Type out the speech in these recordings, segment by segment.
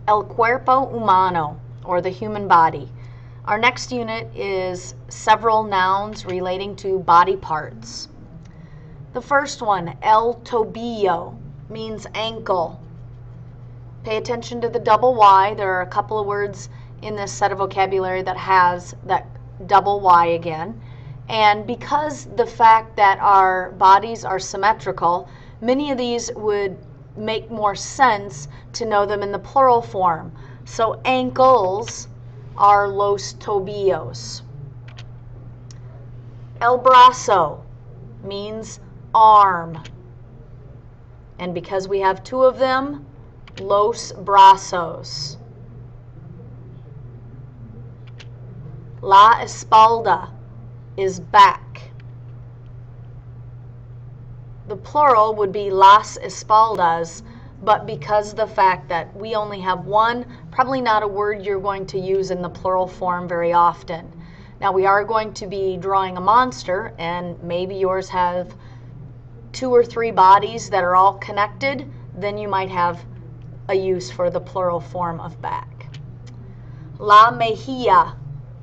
El Cuerpo Humano, or the human body. Our next unit is several nouns relating to body parts. The first one, el tobillo, means ankle. Pay attention to the double Y. There are a couple of words in this set of vocabulary that has that double Y again. And because the fact that our bodies are symmetrical, many of these would make more sense to know them in the plural form. So ankles are los tobillos. El brazo means arm. And because we have two of them, los brazos. La espalda is back. The plural would be las espaldas, but because of the fact that we only have one, probably not a word you're going to use in the plural form very often. Now we are going to be drawing a monster, and maybe yours have 2 or 3 bodies that are all connected, then you might have a use for the plural form of back. La mejilla,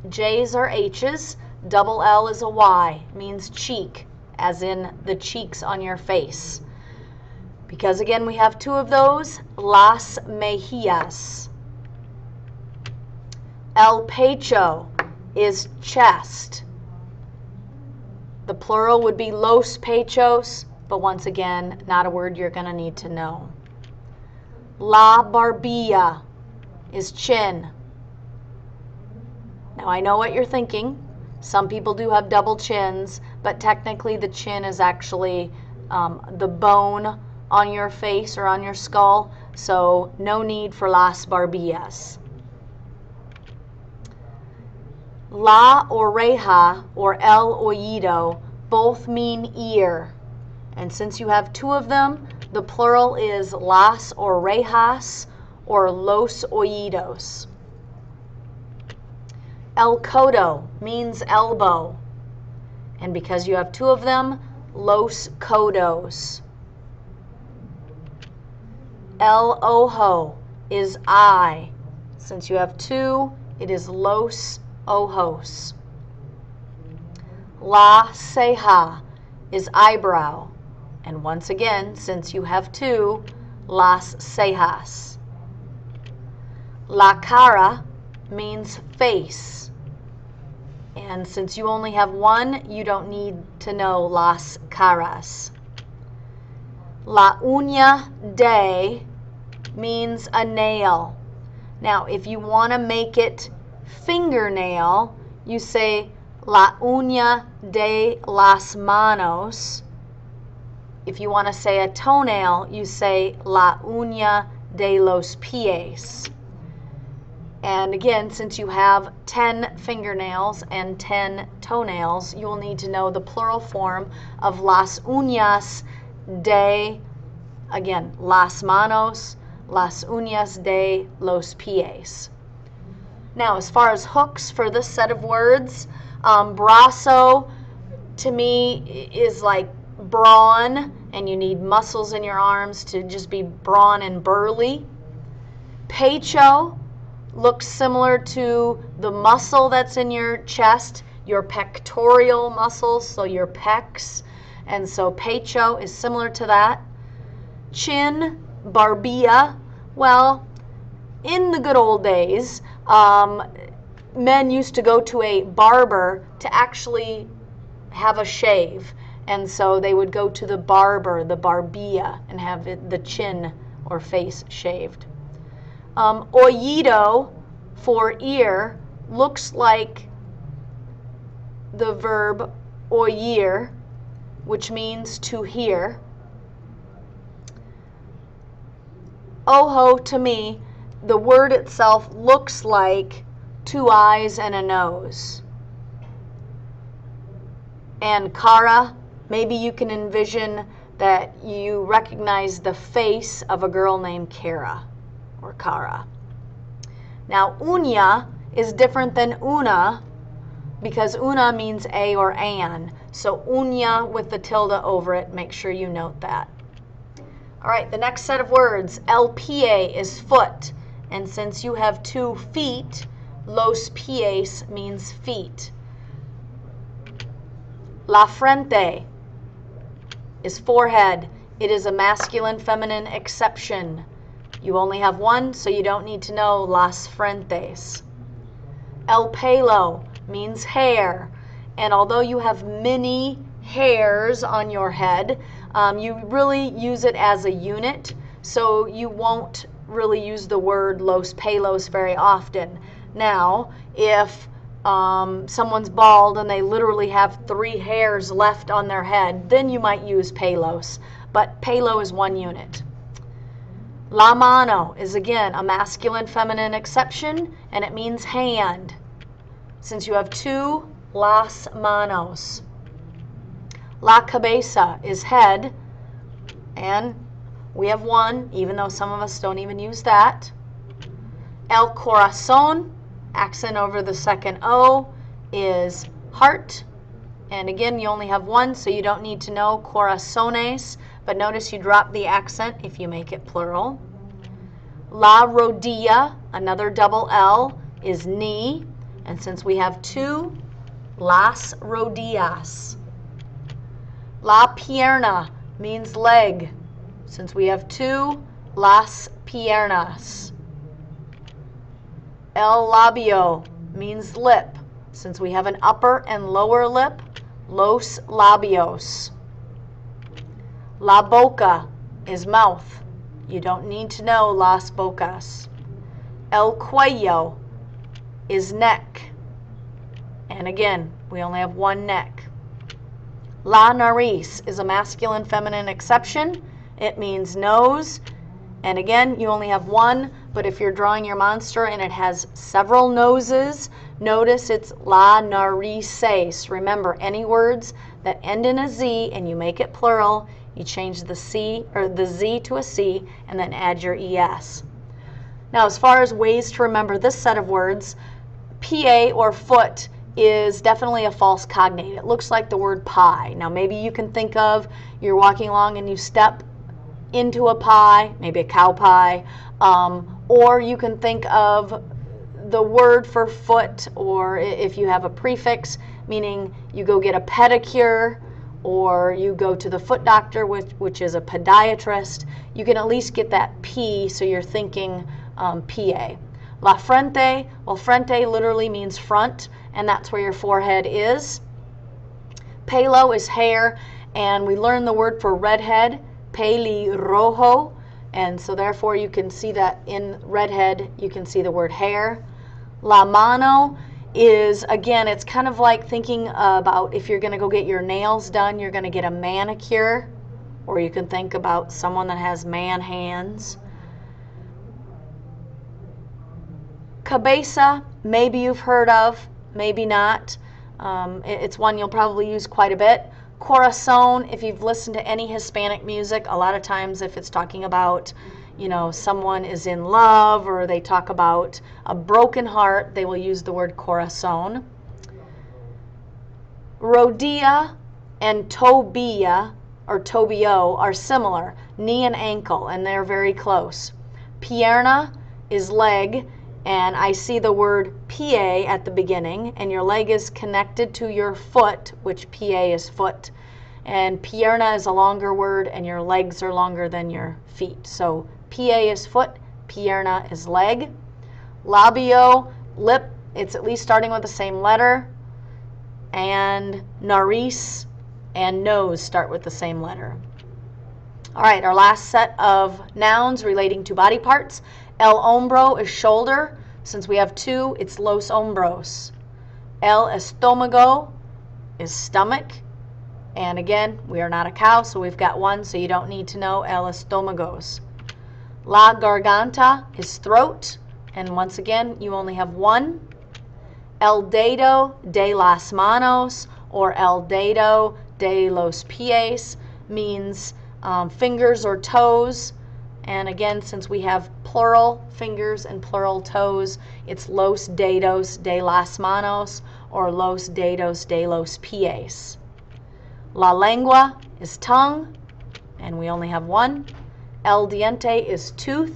J's are H's, double L is a Y, means cheek, as in the cheeks on your face. Because again we have 2 of those, las mejillas. El pecho is chest. The plural would be los pechos, but once again, not a word you're going to need to know. La barbilla is chin. Now I know what you're thinking. Some people do have double chins, but technically the chin is actually the bone on your face or on your skull, so no need for las barbillas. La oreja or el oído both mean ear, and since you have 2 of them, the plural is las orejas or los oídos. El codo means elbow, and because you have 2 of them, los codos. El ojo is eye. Since you have 2, it is los ojos. La ceja is eyebrow, and once again, since you have 2, las cejas. La cara means face, and since you only have 1, you don't need to know las caras. La uña de means a nail. Now, if you want to make it fingernail, you say la uña de las manos. If you want to say a toenail, you say la uña de los pies. And again, since you have 10 fingernails and 10 toenails, you will need to know the plural form of las uñas de, again, las manos, las uñas de los pies. Now, as far as hooks for this set of words, brazo to me is like brawn, and you need muscles in your arms to just be brawn and burly. Pecho looks similar to the muscle that's in your chest, your pectoral muscles, so your pecs, and so pecho is similar to that. Chin, barbilla, well, in the good old days, men used to go to a barber to actually have a shave, and so they would go to the barber, the barbilla, and have the chin or face shaved. Oído for ear looks like the verb oír, which means to hear. Ojo, to me, the word itself looks like 2 eyes and a nose. And cara, maybe you can envision that you recognize the face of a girl named Cara or Cara. Now, uña is different than una because una means a or an. So uña with the tilde over it, make sure you note that. All right, the next set of words, el pie is foot, And since you have 2 feet, los pies means feet. La frente is forehead. It is a masculine, feminine exception. You only have 1, so you don't need to know las frentes. El pelo means hair. And although you have many hairs on your head, you really use it as a unit, so you won't really use the word los pelos very often. Now, if someone's bald and they literally have 3 hairs left on their head, then you might use pelos, but pelo is 1 unit. La mano is again a masculine, feminine exception, and it means hand. Since you have 2, las manos. La cabeza is head, and we have 1, even though some of us don't even use that. El corazón, accent over the second O, is heart. And again, you only have 1, so you don't need to know corazones, but notice you drop the accent if you make it plural. La rodilla, another double L, is knee. And since we have 2, las rodillas. La pierna means leg. Since we have 2, las piernas. El labio means lip. Since we have an upper and lower lip, los labios. La boca is mouth. You don't need to know las bocas. El cuello is neck. And again, we only have 1 neck. La nariz is a masculine, feminine exception. It means nose. And again, you only have 1, but if you're drawing your monster and it has several noses, notice it's la narices. Remember, any words that end in a Z and you make it plural, you change the C or the Z to a C and then add your ES. Now, as far as ways to remember this set of words, PA or foot is definitely a false cognate. It looks like the word pie. Now, maybe you can think of you're walking along and you step into a pie, maybe a cow pie, or you can think of the word for foot, or if you have a prefix, meaning you go get a pedicure or you go to the foot doctor, which is a podiatrist, you can at least get that P, so you're thinking PA. La frente, well, frente literally means front, and that's where your forehead is. Pelo is hair, and we learned the word for redhead, pelirrojo, and so therefore you can see that in redhead you can see the word hair. La mano is, again, it's kind of like thinking about if you're going to go get your nails done, you're going to get a manicure, or you can think about someone that has man hands. Cabeza, maybe you've heard of, maybe not. It's one you'll probably use quite a bit. Corazón, if you've listened to any Hispanic music, a lot of times if it's talking about, you know, someone is in love or they talk about a broken heart, they will use the word corazón. Rodilla and tobilla or tobio are similar, knee and ankle, and they're very close. Pierna is leg, and I see the word PA at the beginning, and your leg is connected to your foot, which PA is foot. And pierna is a longer word, and your legs are longer than your feet. So PA is foot, pierna is leg. Labio, lip, it's at least starting with the same letter. And nariz and nose start with the same letter. All right, our last set of nouns relating to body parts. El hombro is shoulder. Since we have 2, it's los hombros. El estómago is stomach. And again, we are not a cow, so we've got 1, so you don't need to know el estómagos. La garganta is throat. And once again, you only have 1. El dedo de las manos or el dedo de los pies means fingers or toes. And again, since we have plural fingers and plural toes, it's los dedos de las manos or los dedos de los pies. La lengua is tongue, and we only have 1. El diente is tooth.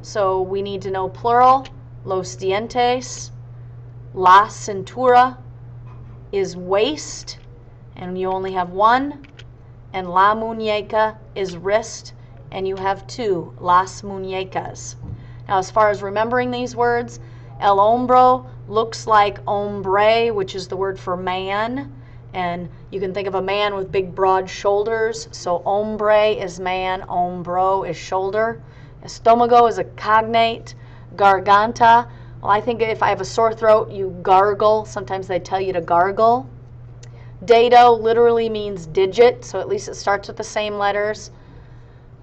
So we need to know plural. Los dientes. La cintura is waist, and you only have one. And la muñeca is wrist, and you have two. Las muñecas. Now, as far as remembering these words, el hombro looks like hombre, which is the word for man. And you can think of a man with big, broad shoulders. So hombre is man, hombro is shoulder. Estomago is a cognate. Garganta, well, I think if I have a sore throat, you gargle. Sometimes they tell you to gargle. Dedo literally means digit, so at least it starts with the same letters.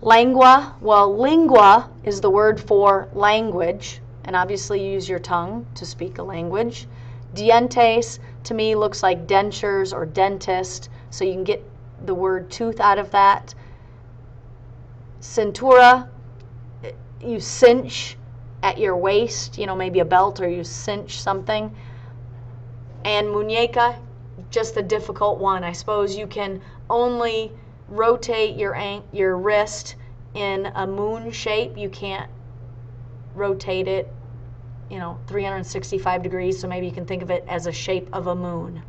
Lengua, well, lingua is the word for language, and obviously you use your tongue to speak a language. Dientes, to me, looks like dentures or dentist, so you can get the word tooth out of that. Cintura, you cinch at your waist, maybe a belt, or you cinch something. And muñeca, just the difficult one. I suppose you can only rotate your wrist in a moon shape. You can't rotate it, 365 degrees, so maybe you can think of it as a shape of a moon.